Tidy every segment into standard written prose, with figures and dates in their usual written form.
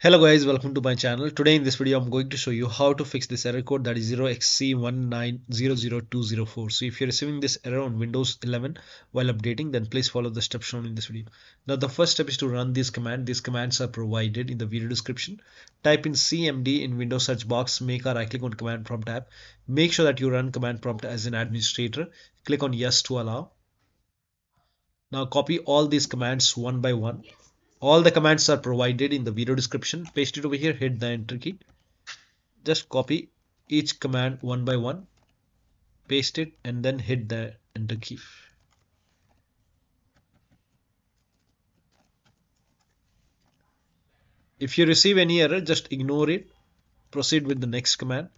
Hello guys, welcome to my channel. Today in this video I'm going to show you how to fix this error code that is 0xc1900204. So if you're receiving this error on Windows 11 while updating, then please follow the steps shown in this video. Now the first step is to run this command. These commands are provided in the video description. Type in cmd in Windows search box, make a right click on command prompt tab. Make sure that you run command prompt as an administrator. Click on yes to allow. Now copy all these commands one by one. All the commands are provided in the video description. Paste it over here, hit the enter key. Just copy each command one by one, paste it, and then hit the enter key. If you receive any error, just ignore it. Proceed with the next command.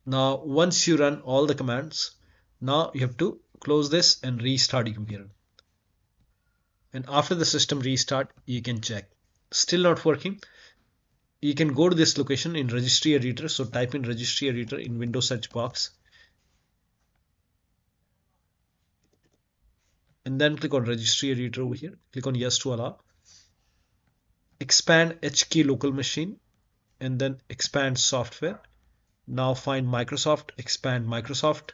Now, once you run all the commands, now you have to close this and restart your computer. And after the system restart, you can check. Still not working. You can go to this location in registry editor. So type in registry editor in Windows search box. And then click on registry editor over here. Click on yes to allow. Expand HK local machine and then expand software. Now find Microsoft, expand Microsoft,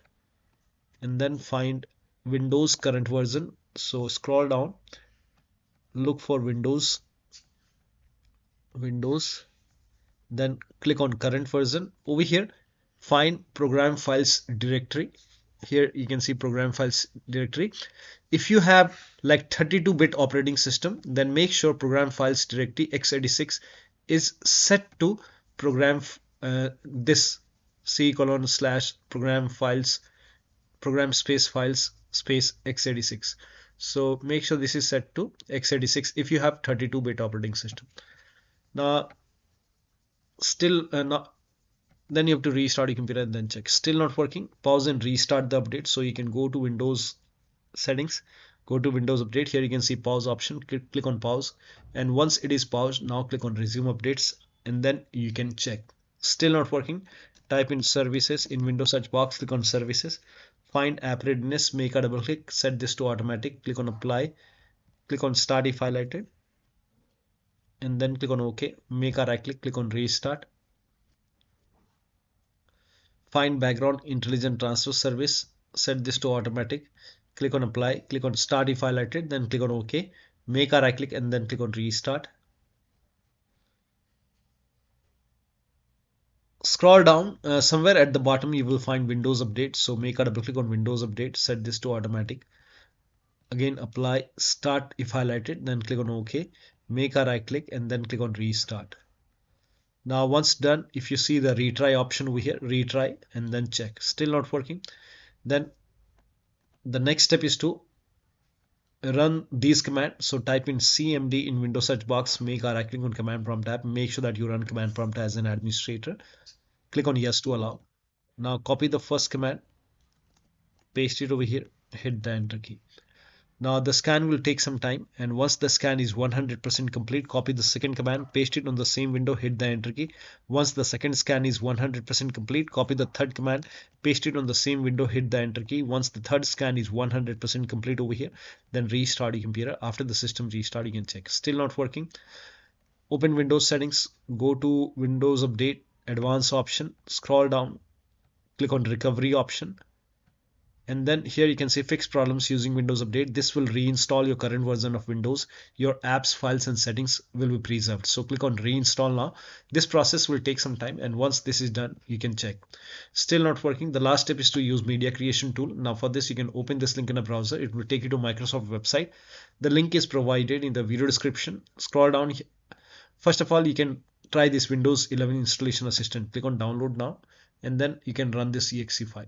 and then find Windows current version. So scroll down, look for Windows, then click on current version. Over here, find program files directory. Here you can see program files directory. If you have like 32-bit operating system, then make sure program files directory x86 is set to program this c:/program files program space files space x86. So make sure this is set to x86 if you have 32-bit operating system. Now still not, then you have to restart your computer and then check. Still not working, pause and restart the update. So you can go to Windows settings, go to Windows update. Here you can see pause option, click on pause, and once it is paused, now click on resume updates and then you can check. Still not working, type in services in Windows search box, click on services, find app readiness, make a double click, set this to automatic, click on apply, click on start if highlighted, and then click on OK, make a right click, click on restart. Find background intelligent transfer service, set this to automatic, click on apply, click on start if highlighted, then click on OK, make a right click and then click on restart. Scroll down, somewhere at the bottom you will find Windows update. So make a double click on Windows update, set this to automatic, again apply, start if highlighted, then click on OK, make a right click and then click on restart. Now once done, if you see the retry option over here, retry and then check. Still not working, then the next step is to run these commands. So type in cmd in Windows search box, make a right click on command prompt tab, make sure that you run command prompt as an administrator, click on yes to allow. Now copy the first command, paste it over here, hit the enter key. Now the scan will take some time, and once the scan is 100% complete, copy the second command, paste it on the same window, hit the enter key. Once the second scan is 100% complete, copy the third command, paste it on the same window, hit the enter key. Once the third scan is 100% complete over here, then restart your computer. After the system restart, you can check. Still not working, open Windows settings, go to Windows update, advanced option, scroll down, click on recovery option, and then here you can see fix problems using Windows update. This will reinstall your current version of Windows. Your apps, files and settings will be preserved. So click on reinstall now. This process will take some time, and once this is done, you can check. Still not working, the last step is to use media creation tool. Now for this, you can open this link in a browser. It will take you to Microsoft website. The link is provided in the video description. Scroll down here. First of all, you can try this Windows 11 installation assistant. Click on download now, and then you can run this exe file.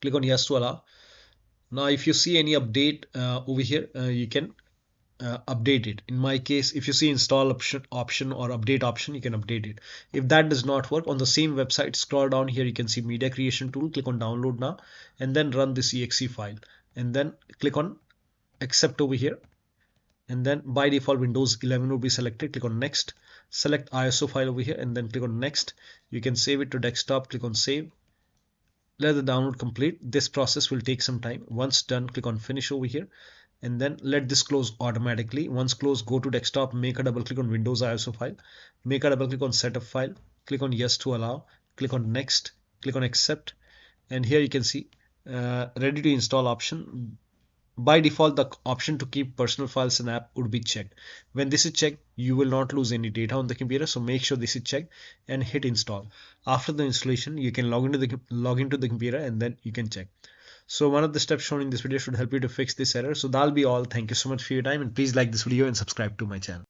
Click on yes to allow. Now if you see any update over here, you can update it. In my case, if you see install option or update option, you can update it. If that does not work, on the same website, scroll down here, you can see media creation tool, click on download now, and then run this exe file, and then click on accept over here, and then by default Windows 11 will be selected. Click on next, select ISO file over here, and then click on next. You can save it to desktop, click on save, let the download complete. This process will take some time. Once done, click on finish over here, and then let this close automatically. Once closed, go to desktop, make a double click on Windows ISO file, make a double click on setup file, click on yes to allow, click on next, click on accept, and here you can see ready to install option. By default, the option to keep personal files and app would be checked. When this is checked, you will not lose any data on the computer, so make sure this is checked and hit install. After the installation, you can log into the computer, and then you can check. So one of the steps shown in this video should help you to fix this error. So that'll be all. Thank you so much for your time, and please like this video and subscribe to my channel.